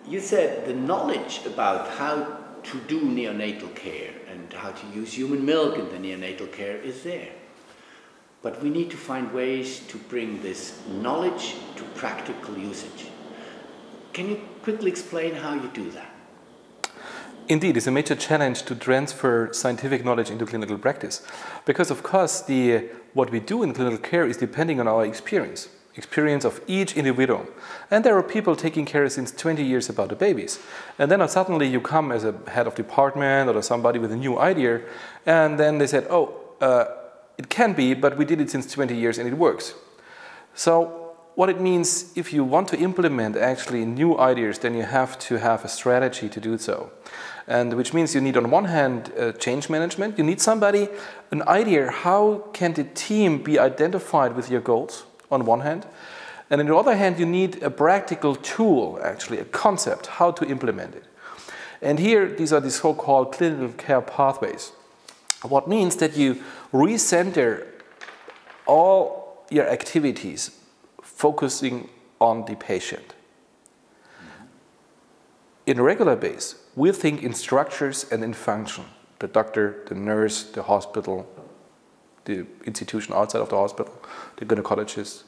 You said the knowledge about how to do neonatal care and how to use human milk in the neonatal care is there. But we need to find ways to bring this knowledge to practical usage. Can you quickly explain how you do that? Indeed, it's a major challenge to transfer scientific knowledge into clinical practice. Because of course, what we do in clinical care is depending on our experience of each individual. And there are people taking care since 20 years about the babies. And then suddenly you come as a head of department or somebody with a new idea, and then they said, oh, it can be, but we did it since 20 years and it works. So what it means, if you want to implement actually new ideas, then you have to have a strategy to do so. And which means you need on one hand change management, you need somebody, an idea, how can the team be identified with your goals on one hand, and on the other hand you need a practical tool, actually a concept, how to implement it. And here these are the so-called clinical care pathways. What means that you recenter all your activities focusing on the patient. In a regular base, we think in structures and in function. The doctor, the nurse, the hospital, the institution outside of the hospital, the gynecologist.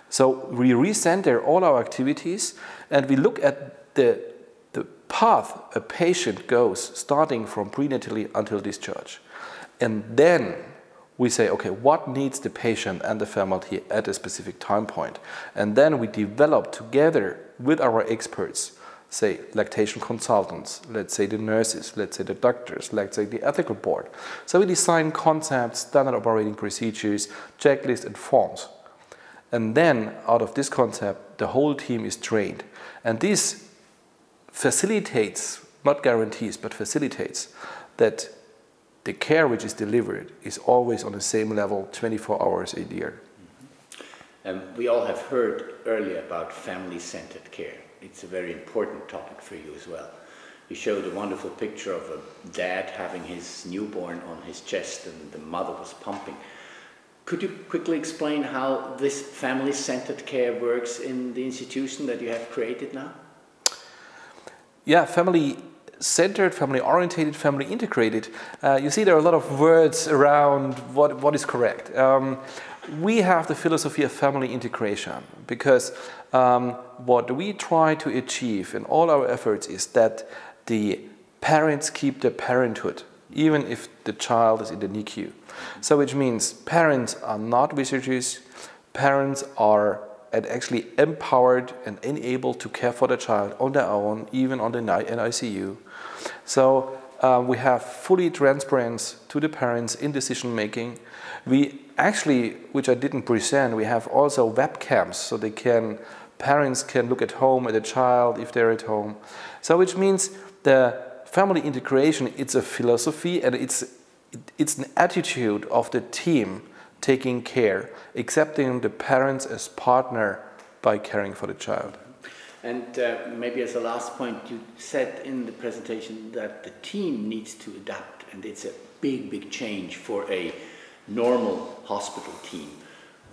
So we recenter all our activities and we look at the path a patient goes starting from prenatally until discharge. And then we say, okay, what needs the patient and the family at a specific time point? And then we develop together with our experts, say lactation consultants, let's say the nurses, let's say the doctors, let's say the ethical board. So we design concepts, standard operating procedures, checklists and forms. And then out of this concept, the whole team is trained. And this facilitates, not guarantees, but facilitates that the care which is delivered is always on the same level 24 hours a year. We all have heard earlier about family-centered care. It's a very important topic for you as well. You showed a wonderful picture of a dad having his newborn on his chest and the mother was pumping. Could you quickly explain how this family-centered care works in the institution that you have created now? Yeah, family-centered, family-orientated, family-integrated. You see there are a lot of words around what is correct. We have the philosophy of family integration because what we try to achieve in all our efforts is that the parents keep their parenthood, even if the child is in the NICU. So which means parents are not visitors, parents are actually empowered and enabled to care for the child on their own, even on the ICU. So we have fully transparency to the parents in decision making. We actually, which I didn't present, we have also webcams so parents can look at home at the child if they're at home. So which means the family integration, it's a philosophy and it's an attitude of the team taking care, accepting the parents as partner by caring for the child. And maybe as a last point, you said in the presentation that the team needs to adapt, and it's a big change for a normal hospital team.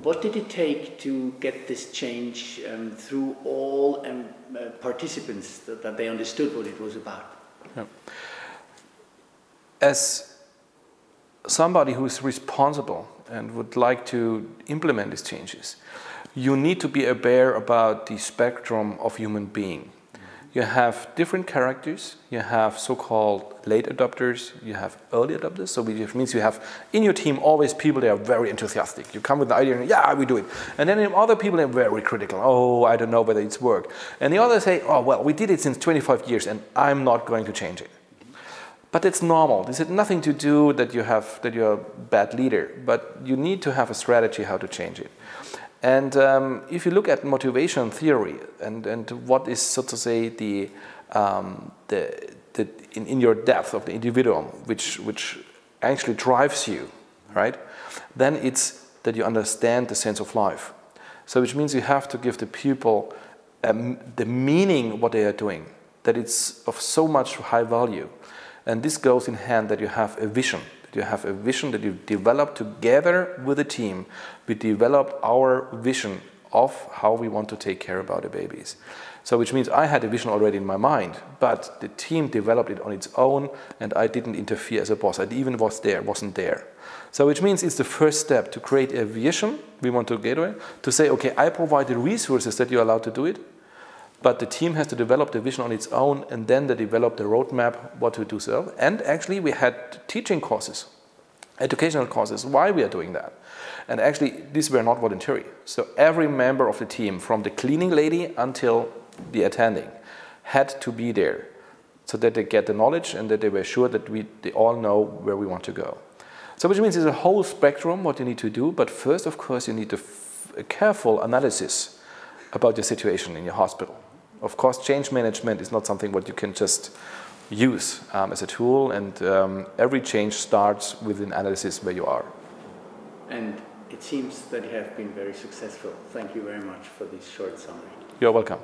What did it take to get this change through all participants, that they understood what it was about? Yeah. As somebody who is responsible and would like to implement these changes, you need to be aware about the spectrum of human being. You have different characters, you have so-called late adopters, you have early adopters, so which means you have in your team always people that are very enthusiastic. You come with the idea and yeah, we do it. And then other people are very critical. Oh, I don't know whether it's worked. And the others say, oh, well, we did it since 25 years and I'm not going to change it. But it's normal. This has nothing to do that you're a bad leader, but you need to have a strategy how to change it. And if you look at motivation theory and what is, so to say, in your depth of the individual, which actually drives you, right? Then it's that you understand the sense of life. So which means you have to give the people the meaning what they are doing, that it's of so much high value. And this goes in hand that you have a vision. You have a vision that you develop together with a team. We develop our vision of how we want to take care about the babies. So which means I had a vision already in my mind, but the team developed it on its own, and I didn't interfere as a boss. I even wasn't there. So which means it's the first step to create a vision we want to get away, to say, okay, I provide the resources that you're allowed to do it, but the team has to develop the vision on its own, and then they develop the roadmap, what to do so. And actually we had teaching courses, educational courses, why we are doing that. And actually these were not voluntary. So every member of the team, from the cleaning lady until the attending, had to be there so that they get the knowledge and that they were sure that they all know where we want to go. So which means there's a whole spectrum what you need to do, but first of course you need a careful analysis about your situation in your hospital. Of course change management is not something what you can just use as a tool, and every change starts with an analysis where you are. And it seems that you have been very successful. Thank you very much for this short summary. You're welcome.